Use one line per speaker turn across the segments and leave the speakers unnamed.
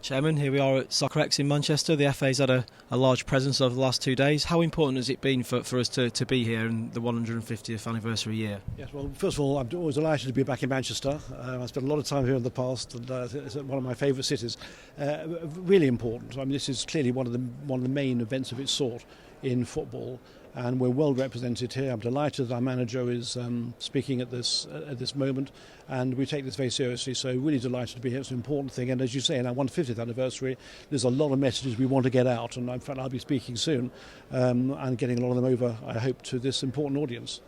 Chairman, here we are at Soccerex in Manchester. The FA's had a large presence over the last 2 days. How important has it been for us to be here in the 150th anniversary year?
Yes, well, first of all, I'm always delighted to be back in Manchester. I spent a lot of time here in the past, and it's one of my favourite cities. Really important. I mean, this is clearly one of the main events of its sort in football, and we're well represented here. I'm delighted that our manager is speaking at this moment, and we take this very seriously. So really delighted to be here. It's an important thing, and as you say, in our 150th anniversary, there's a lot of messages we want to get out, and in fact I'll be speaking soon and getting a lot of them over, I hope, to this important audience.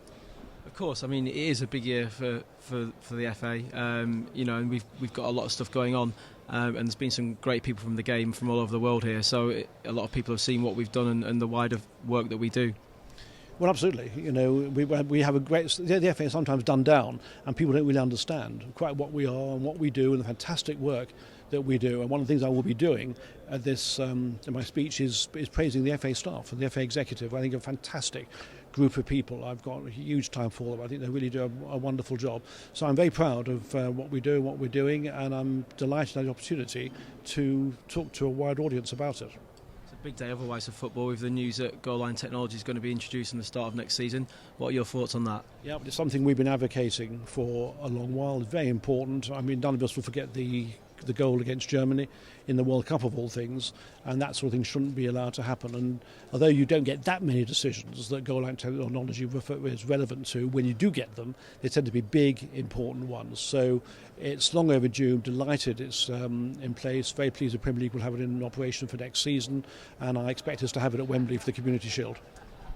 Of course, I mean it is a big year for the FA. And we've got a lot of stuff going on. And there's been some great people from the game from all over the world here, so a lot of people have seen what we've done and the wider work that we do.
Well, absolutely. We have a great. The FA is sometimes done down, and people don't really understand quite what we are and what we do, and the fantastic work that we do. And one of the things I will be doing at this in my speech is praising the FA staff and the FA executive. I think a fantastic group of people. I've got a huge time for them. I think they really do a wonderful job. So I'm very proud of what we do and what we're doing, and I'm delighted to have the opportunity to talk to a wide audience about it.
It's a big day otherwise for football, with the news that goal line technology is going to be introduced in the start of next season. What are your thoughts on that? Yeah,
it's something we've been advocating for a long while. It's very important. I mean, none of us will forget the goal against Germany in the World Cup of all things, and that sort of thing shouldn't be allowed to happen. And although you don't get that many decisions that goal line technology is relevant to, when you do get them, they tend to be big, important ones. So it's long overdue. Delighted it's in place. Very pleased the Premier League will have it in operation for next season, and I expect us to have it at Wembley for the Community Shield.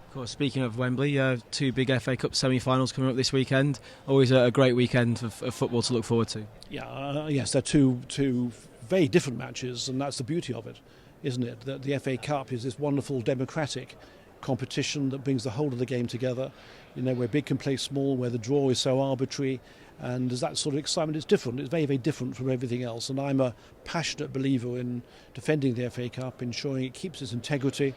Of course, speaking of Wembley, two big FA Cup semi-finals coming up this weekend. Always a great weekend of football to look forward to.
Yes, they're two very different matches, and that's the beauty of it, isn't it? That the FA Cup is this wonderful democratic competition that brings the whole of the game together. Where big can play small, where the draw is so arbitrary, and there's that sort of excitement. It's different. It's very, very different from everything else. And I'm a passionate believer in defending the FA Cup, ensuring it keeps its integrity.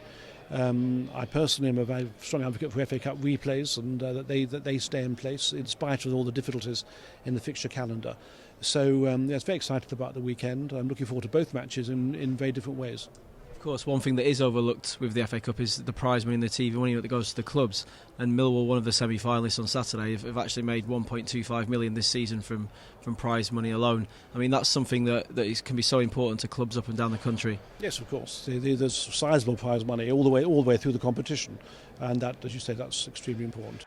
I personally am a very strong advocate for FA Cup replays, and that they stay in place in spite of all the difficulties in the fixture calendar. So yes, very excited about the weekend. I'm looking forward to both matches in very different ways.
Of course, one thing that is overlooked with the FA Cup is the prize money and the TV money that goes to the clubs. And Millwall, one of the semi-finalists on Saturday, have actually made 1.25 million this season from prize money alone. I mean, that's something that can be so important to clubs up and down the country.
Yes, of course. There's sizable prize money all the way through the competition, and that, as you say, that's extremely important.